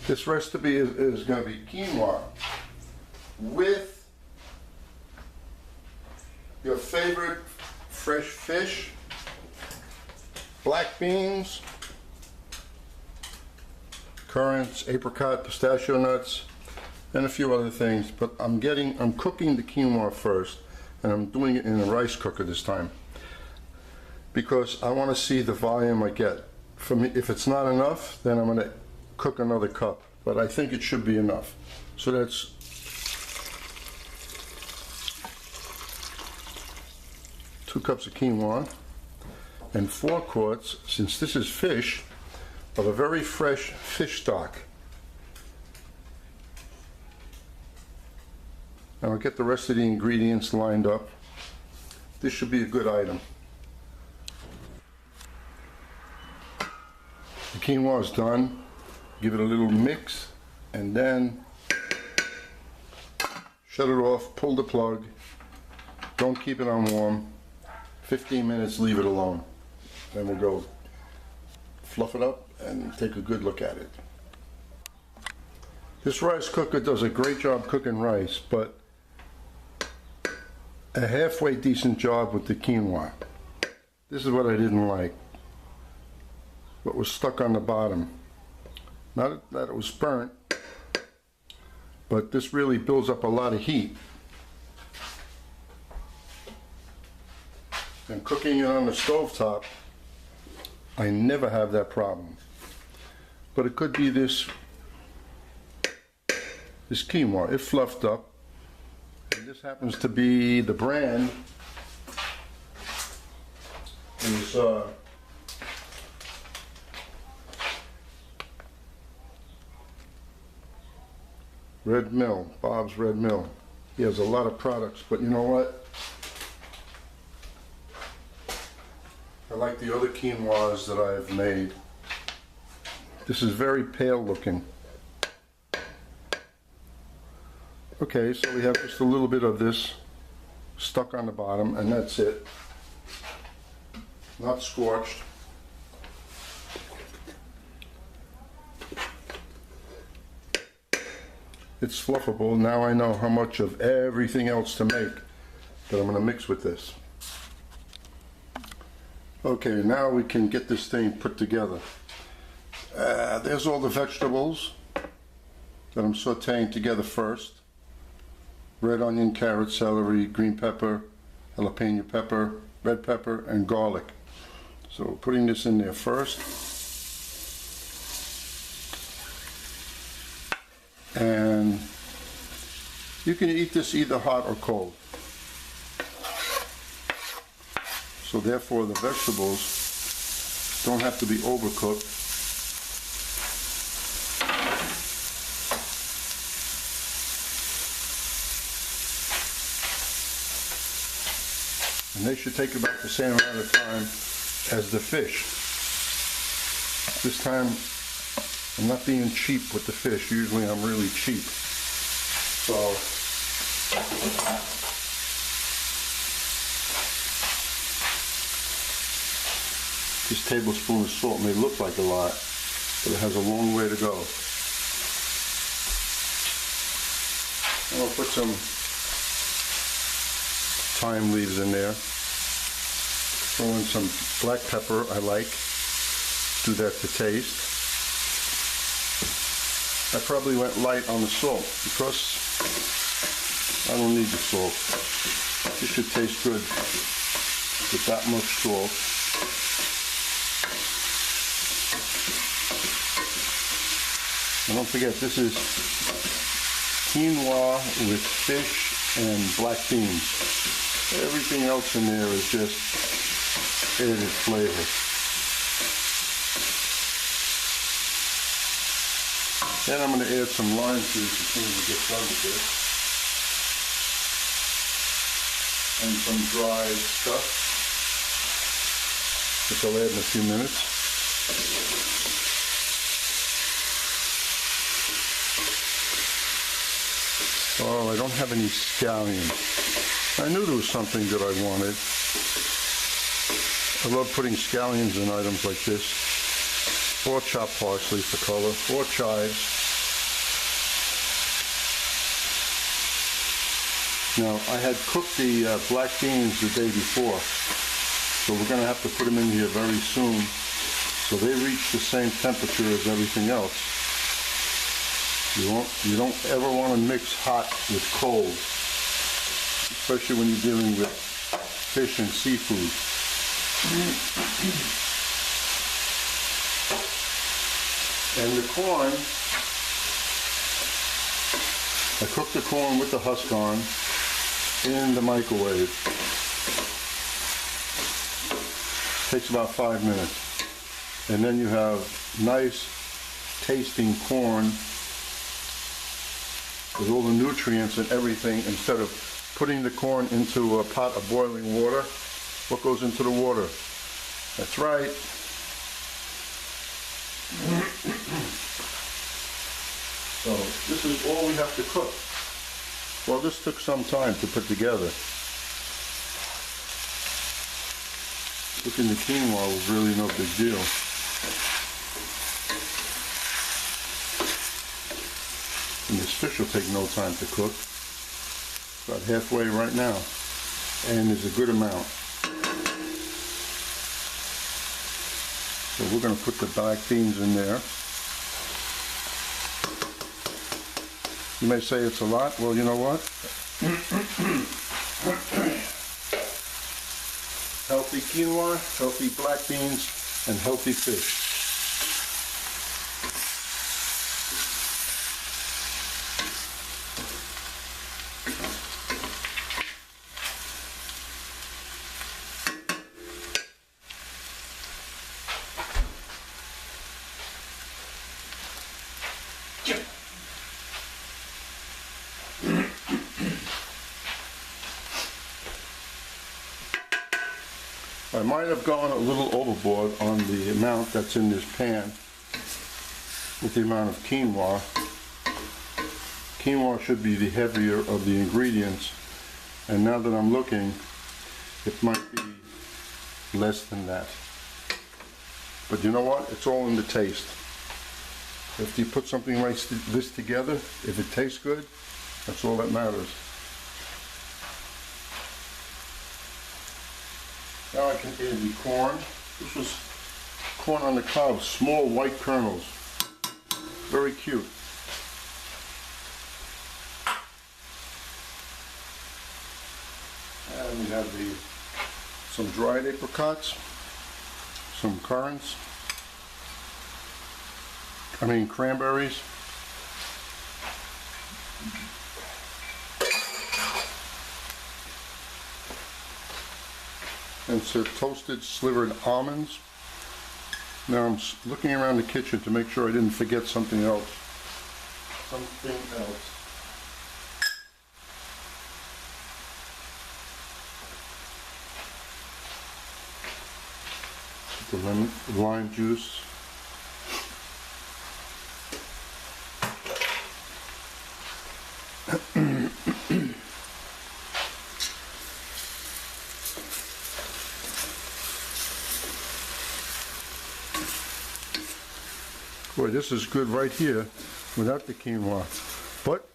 This recipe is going to be quinoa with your favorite fresh fish, black beans, currants, apricot, pistachio nuts, and a few other things. But I'm cooking the quinoa first, and I'm doing it in a rice cooker this time because I want to see the volume I get. For me, if it's not enough, then I'm going to cook another cup, but I think it should be enough. So that's 2 cups of quinoa and 4 quarts, since this is fish, of a very fresh fish stock. And I'll get the rest of the ingredients lined up. This should be a good item. The quinoa is done. Give it a little mix and then shut it off, pull the plug. Don't keep it on warm. 15 minutes, leave it alone. Then we'll go fluff it up and take a good look at it. This rice cooker does a great job cooking rice, but a halfway decent job with the quinoa. This is what I didn't like. What was stuck on the bottom. Not that it was burnt, but this really builds up a lot of heat. And cooking it on the stovetop, I never have that problem. But it could be this quinoa. It fluffed up. And this happens to be the brand is Red Mill, Bob's Red Mill. He has a lot of products, but you know what? I like the other quinoas that I've made. This is very pale looking. Okay, so we have just a little bit of this stuck on the bottom, and that's it. Not scorched. It's fluffable. Now I know how much of everything else to make that I'm going to mix with this. Okay, now we can get this thing put together. There's all the vegetables that I'm sauteing together first. Red onion, carrot, celery, green pepper, jalapeno pepper, red pepper, and garlic. So putting this in there first. And you can eat this either hot or cold. So therefore the vegetables don't have to be overcooked. And they should take about the same amount of time as the fish. This time I'm not being cheap with the fish. Usually I'm really cheap. So this tablespoon of salt may look like a lot, but it has a long way to go. And I'll put some thyme leaves in there. Throw in some black pepper, I like. Do that to taste. I probably went light on the salt because I don't need the salt. It should taste good with that much salt. And don't forget, this is quinoa with fish and black beans. Everything else in there is just added flavor. Then I'm going to add some lime juice as soon as we get done with this. And some dried stuff, which I'll add in a few minutes. Oh, I don't have any scallions. I knew there was something that I wanted. I love putting scallions in items like this. Or chopped parsley for color, or chives. Now, I had cooked the black beans the day before, so we're going to have to put them in here very soon so they reach the same temperature as everything else. You don't ever want to mix hot with cold, especially when you're dealing with fish and seafood. And the corn, I cooked the corn with the husk on in the microwave. Takes about 5 minutes. And then you have nice tasting corn with all the nutrients and everything. Instead of putting the corn into a pot of boiling water, what goes into the water? That's right. So this is all we have to cook. Well, this took some time to put together. Cooking the quinoa was really no big deal. And this fish will take no time to cook. About halfway right now. And there's a good amount. So we're going to put the black beans in there. You may say it's a lot. Well, you know what? Healthy quinoa, healthy black beans, and healthy fish. I might have gone a little overboard on the amount that's in this pan with the amount of quinoa. Quinoa should be the heavier of the ingredients, and now that I'm looking, it might be less than that. But you know what? It's all in the taste. If you put something like this together, if it tastes good, that's all that matters. Now I can add the corn. This was corn on the cob, small white kernels. Very cute. And we have some dried apricots, some cranberries. And some toasted slivered almonds. Now I'm looking around the kitchen to make sure I didn't forget something else. The lime juice. Boy, this is good right here without the quinoa. But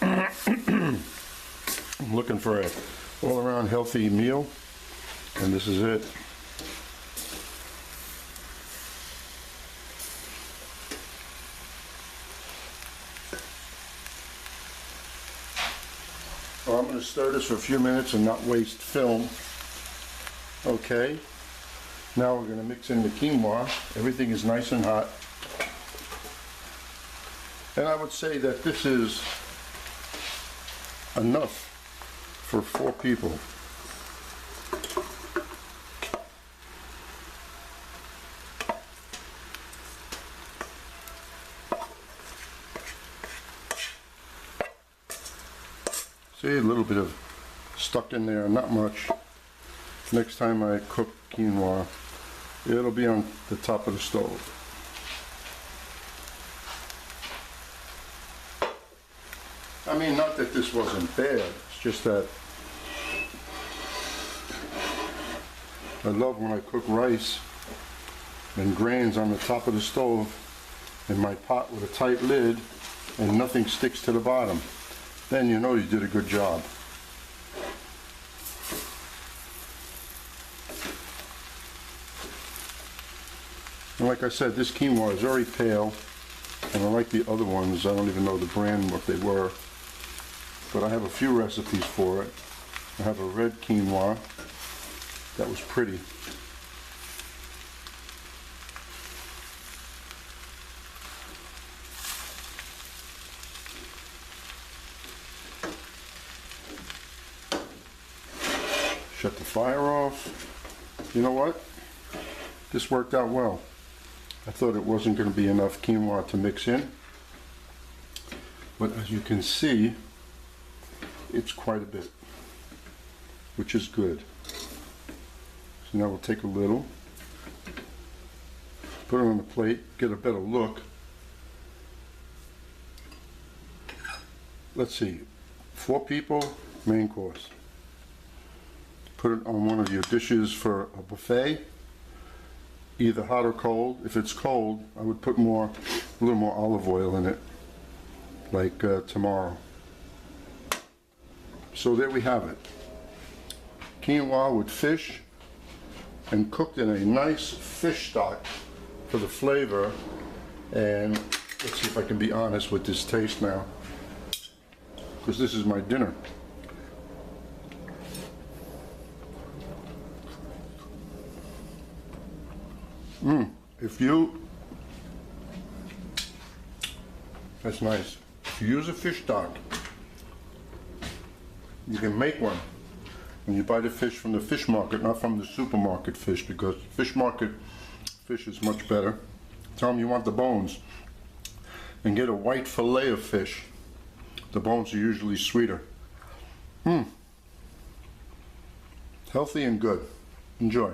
I'm looking for a all-around healthy meal, and this is it. Well, I'm going to stir this for a few minutes and not waste film. Okay. Now we're going to mix in the quinoa. Everything is nice and hot. And I would say that this is enough for 4 people. See, a little bit of stuck in there, not much. Next time I cook quinoa, it'll be on the top of the stove. I mean, not that this wasn't bad, it's just that I love when I cook rice and grains on the top of the stove in my pot with a tight lid and nothing sticks to the bottom. Then you know you did a good job. And like I said, this quinoa is very pale, and I like the other ones. I don't even know the brand, what they were, but I have a few recipes for it. I have a red quinoa that was pretty. Shut the fire off. You know what? This worked out well. I thought it wasn't going to be enough quinoa to mix in, but as you can see, it's quite a bit, which is good. So now we'll take a little, put it on the plate, get a better look. Let's see, 4 people, main course. Put it on one of your dishes for a buffet, either hot or cold. If it's cold, I would put a little more olive oil in it, like tomorrow. So there we have it. Quinoa with fish, and cooked in a nice fish stock for the flavor. And let's see if I can be honest with this taste now, because this is my dinner. That's nice. If you use a fish stock, you can make one when you buy the fish from the fish market, not from the supermarket fish, because fish market fish is much better. Tell them you want the bones, and get a white filet of fish. The bones are usually sweeter. Healthy and good. Enjoy.